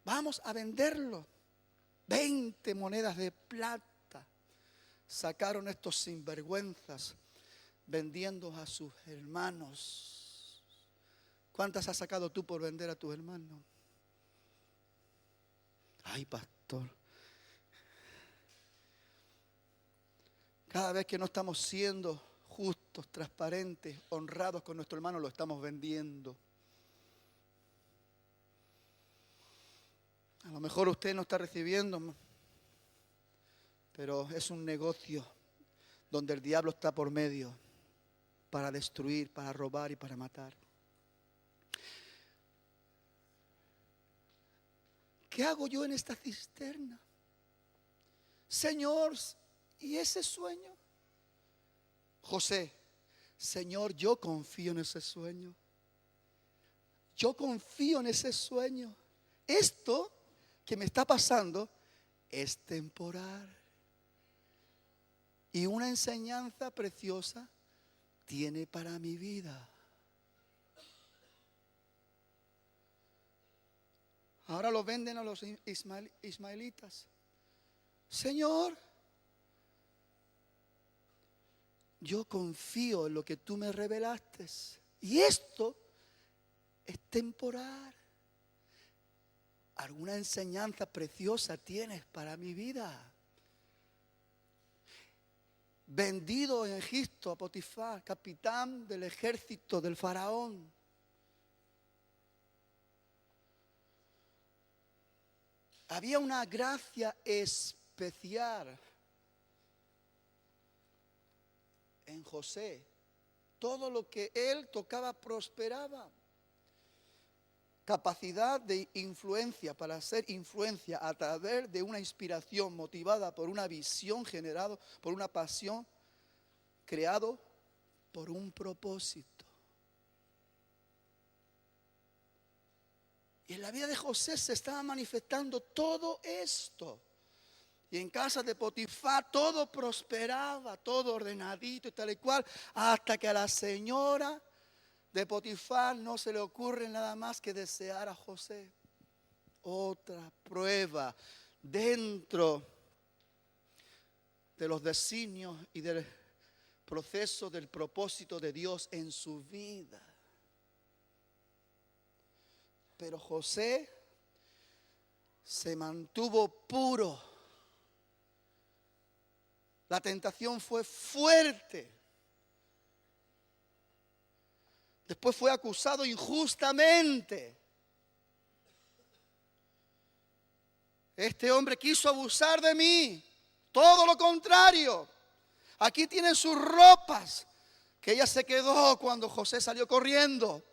Vamos a venderlo. 20 monedas de plata sacaron estos sinvergüenzas vendiendo a sus hermanos. ¿Cuántas has sacado tú por vender a tus hermanos? Ay, pastor. Cada vez que no estamos siendo justos, transparentes, honrados con nuestro hermano, lo estamos vendiendo. A lo mejor usted no está recibiendo, pero es un negocio donde el diablo está por medio para destruir, para robar y para matar. ¿Qué hago yo en esta cisterna? Señor, ¿y ese sueño? José, Señor, yo confío en ese sueño. Yo confío en ese sueño. Esto que me está pasando es temporal. Y una enseñanza preciosa tiene para mi vida. Ahora lo venden a los ismaelitas. Señor, yo confío en lo que tú me revelaste. Y esto es temporal. ¿Alguna enseñanza preciosa tienes para mi vida? Vendido en Egipto a Potifar, capitán del ejército del faraón. había una gracia especial en José. Todo lo que él tocaba prosperaba. Capacidad de influencia, para hacer influencia a través de una inspiración motivada por una visión, generada por una pasión, creado por un propósito. Y en la vida de José se estaba manifestando todo esto. Y en casa de Potifar todo prosperaba, todo ordenadito y tal y cual, hasta que a la señora de Potifar no se le ocurre nada más que desear a José. Otra prueba dentro de los designios y del proceso del propósito de Dios en su vida. Pero José se mantuvo puro. La tentación fue fuerte. Después fue acusado injustamente. Este hombre quiso abusar de mí. Todo lo contrario. Aquí tienen sus ropas que ella se quedó cuando José salió corriendo.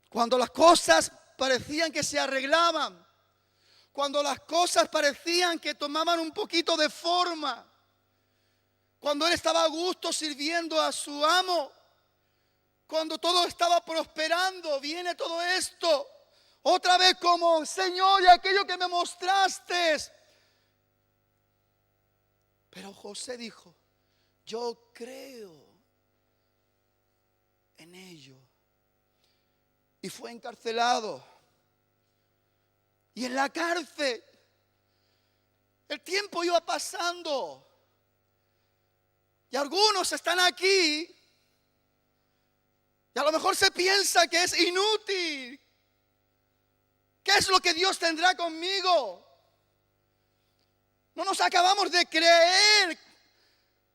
Cuando las cosas parecían que se arreglaban. Cuando las cosas parecían que tomaban un poquito de forma. Cuando él estaba a gusto sirviendo a su amo. Cuando todo estaba prosperando, viene todo esto. Otra vez como, Señor, y aquello que me mostraste. Pero José dijo, yo creo en ello. Y fue encarcelado. Y en la cárcel, el tiempo iba pasando. Y algunos están aquí. Y a lo mejor se piensa que es inútil. ¿Qué es lo que Dios tendrá conmigo? No nos acabamos de creer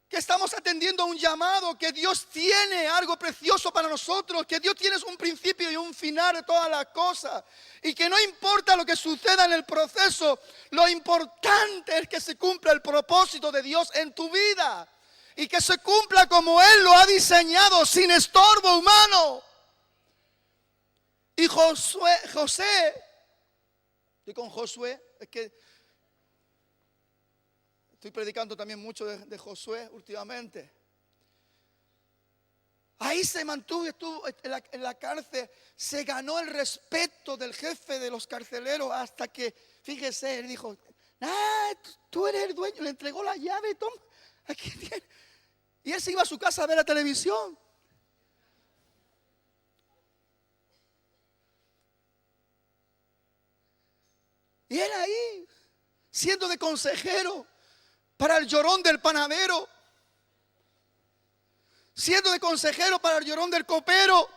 que estamos atendiendo a un llamado, que Dios tiene algo precioso para nosotros, que Dios tiene un principio y un final de todas las cosas, y que no importa lo que suceda en el proceso, lo importante es que se cumpla el propósito de Dios en tu vida, y que se cumpla como Él lo ha diseñado, sin estorbo humano. Y José, y con Josué, es que estoy predicando también mucho de Josué últimamente. Ahí se mantuvo, estuvo en la cárcel, se ganó el respeto del jefe de los carceleros hasta que, fíjese, él dijo, tú eres el dueño, le entregó la llave, toma, aquí tiene. Y él se iba a su casa a ver la televisión. Y él ahí, siendo de consejero para el llorón del panadero, siendo de consejero para el llorón del copero,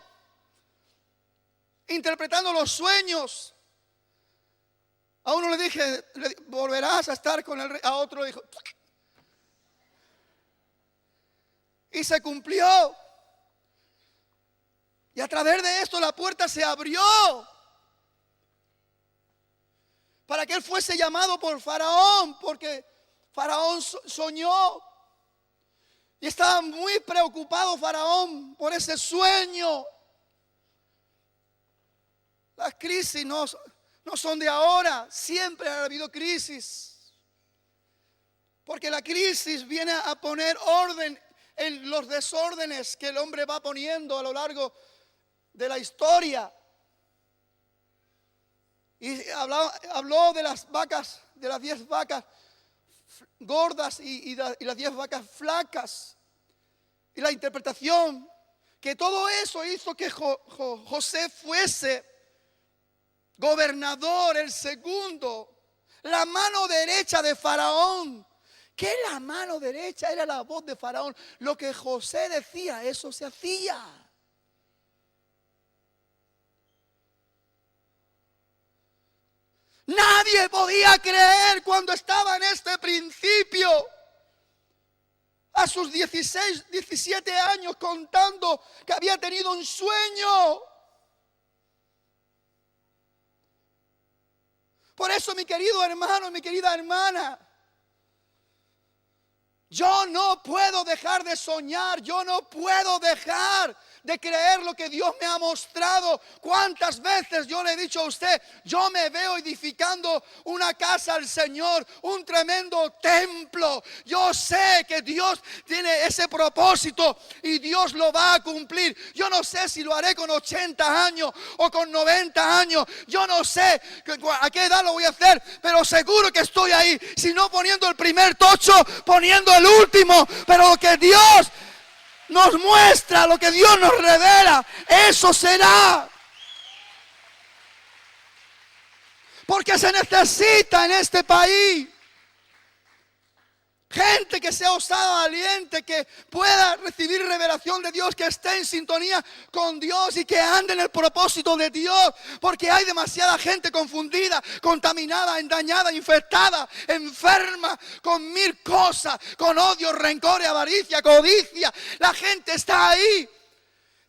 interpretando los sueños. A uno le dije, volverás a estar con el rey. A otro le dijo, y se cumplió. Y a través de esto la puerta se abrió para que él fuese llamado por Faraón, porque Faraón soñó y estaba muy preocupado Faraón por ese sueño. Las crisis no son de ahora, siempre ha habido crisis, porque la crisis viene a poner orden en los desórdenes que el hombre va poniendo a lo largo de la historia. Y habló de las vacas, de las 10 vacas gordas y las 10 vacas flacas. Y la interpretación, que todo eso hizo que José fuese gobernador, el segundo, la mano derecha de Faraón. ¿Qué es la mano derecha? Era la voz de Faraón. Lo que José decía, eso se hacía. Nadie podía creer cuando estaba en este principio, a sus 16, 17 años, contando que había tenido un sueño. Por eso, mi querido hermano, mi querida hermana, yo no puedo dejar de soñar, yo no puedo dejar de creer lo que Dios me ha mostrado. ¿Cuántas veces yo le he dicho a usted, yo me veo edificando una casa al Señor, un tremendo templo? Yo sé que Dios tiene ese propósito y Dios lo va a cumplir. Yo no sé si lo haré con 80 años o con 90 años. Yo no sé a qué edad lo voy a hacer, pero seguro que estoy ahí. Si no poniendo el primer tocho, poniendo el último. Pero lo que Dios nos muestra, lo que Dios nos revela, eso será. Porque se necesita en este país gente que sea osada, valiente, que pueda recibir revelación de Dios, que esté en sintonía con Dios y que ande en el propósito de Dios. Porque hay demasiada gente confundida, contaminada, engañada, infectada, enferma, con mil cosas, con odio, rencor, avaricia, codicia. La gente está ahí.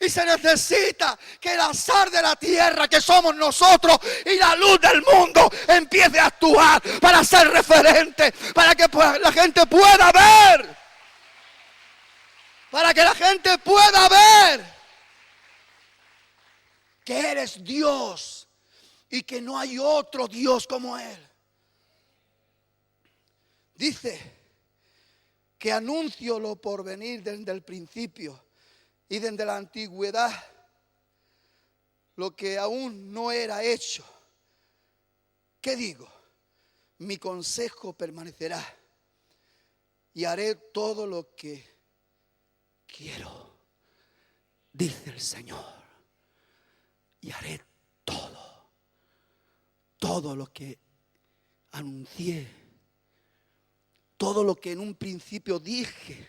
Y se necesita que el azar de la tierra que somos nosotros y la luz del mundo empiece a actuar para ser referente, para que la gente pueda ver. Para que la gente pueda ver que eres Dios y que no hay otro Dios como Él. Dice que anuncio lo por venir desde el principio y desde la antigüedad, lo que aún no era hecho. ¿Qué digo? Mi consejo permanecerá y haré todo lo que quiero, dice el Señor. Y haré todo lo que anuncié, todo lo que en un principio dije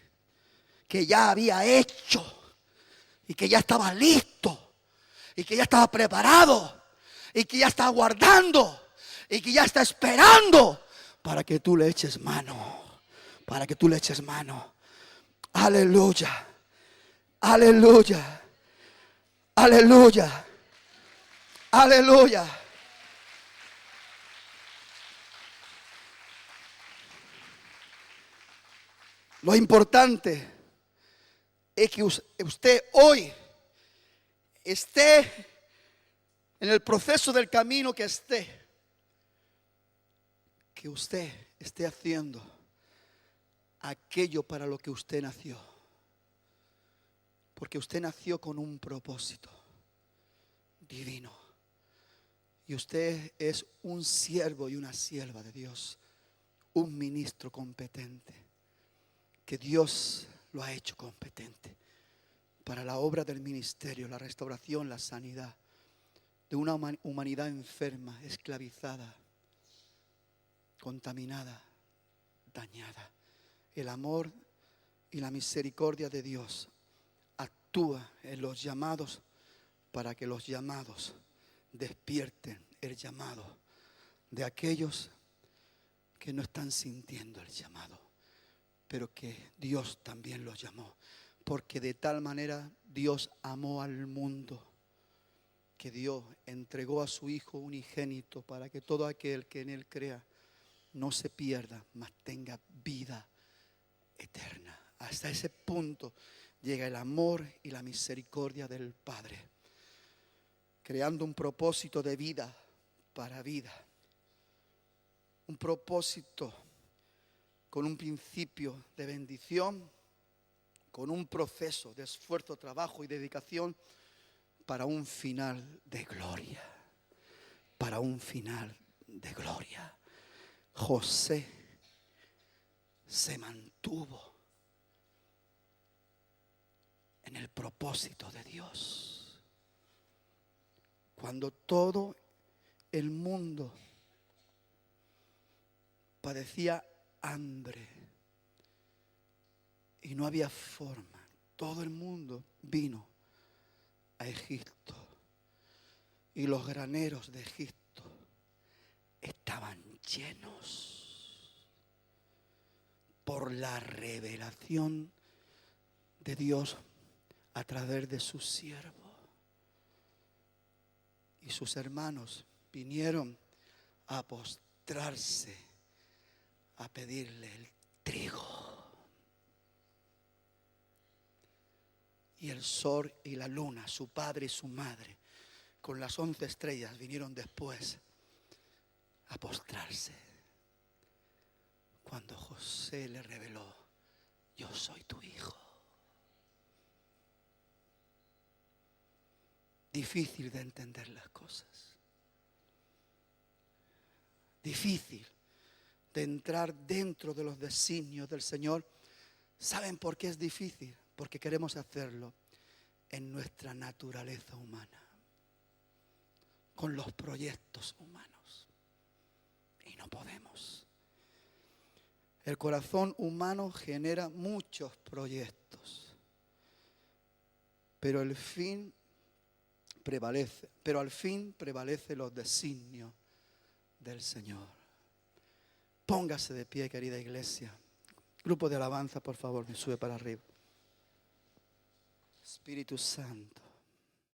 que ya había hecho. Y que ya estaba listo, y que ya estaba preparado, y que ya está guardando, y que ya está esperando para que tú le eches mano, para que tú le eches mano. Aleluya, aleluya, aleluya, aleluya. Lo importante es que usted hoy esté en el proceso del camino que esté, que usted esté haciendo aquello para lo que usted nació. Porque usted nació con un propósito divino. Y usted es un siervo y una sierva de Dios, un ministro competente, que Dios lo ha hecho competente para la obra del ministerio, la restauración, la sanidad de una humanidad enferma, esclavizada, contaminada, dañada. El amor y la misericordia de Dios actúa en los llamados para que los llamados despierten el llamado de aquellos que no están sintiendo el llamado, pero que Dios también los llamó. Porque de tal manera Dios amó al mundo que Dios entregó a su Hijo unigénito para que todo aquel que en Él crea no se pierda, mas tenga vida eterna. Hasta ese punto llega el amor y la misericordia del Padre, creando un propósito de vida para vida. Un propósito con un principio de bendición, con un proceso de esfuerzo, trabajo y dedicación para un final de gloria. Para un final de gloria. José se mantuvo en el propósito de Dios. Cuando todo el mundo padecía hambre y no había forma, todo el mundo vino a Egipto y los graneros de Egipto estaban llenos por la revelación de Dios a través de su siervo. Y sus hermanos vinieron a postrarse, a pedirle el trigo. Y el sol y la luna, su padre y su madre, con las 11 estrellas, vinieron después a postrarse. Cuando José le reveló: yo soy tu hijo. Difícil de entender las cosas. Difícil de entrar dentro de los designios del Señor. ¿Saben por qué es difícil? Porque queremos hacerlo en nuestra naturaleza humana, con los proyectos humanos. Y no podemos. El corazón humano genera muchos proyectos, pero al fin prevalece los designios del Señor. Póngase de pie, querida iglesia. Grupo de alabanza, por favor, me sube para arriba. Espíritu Santo.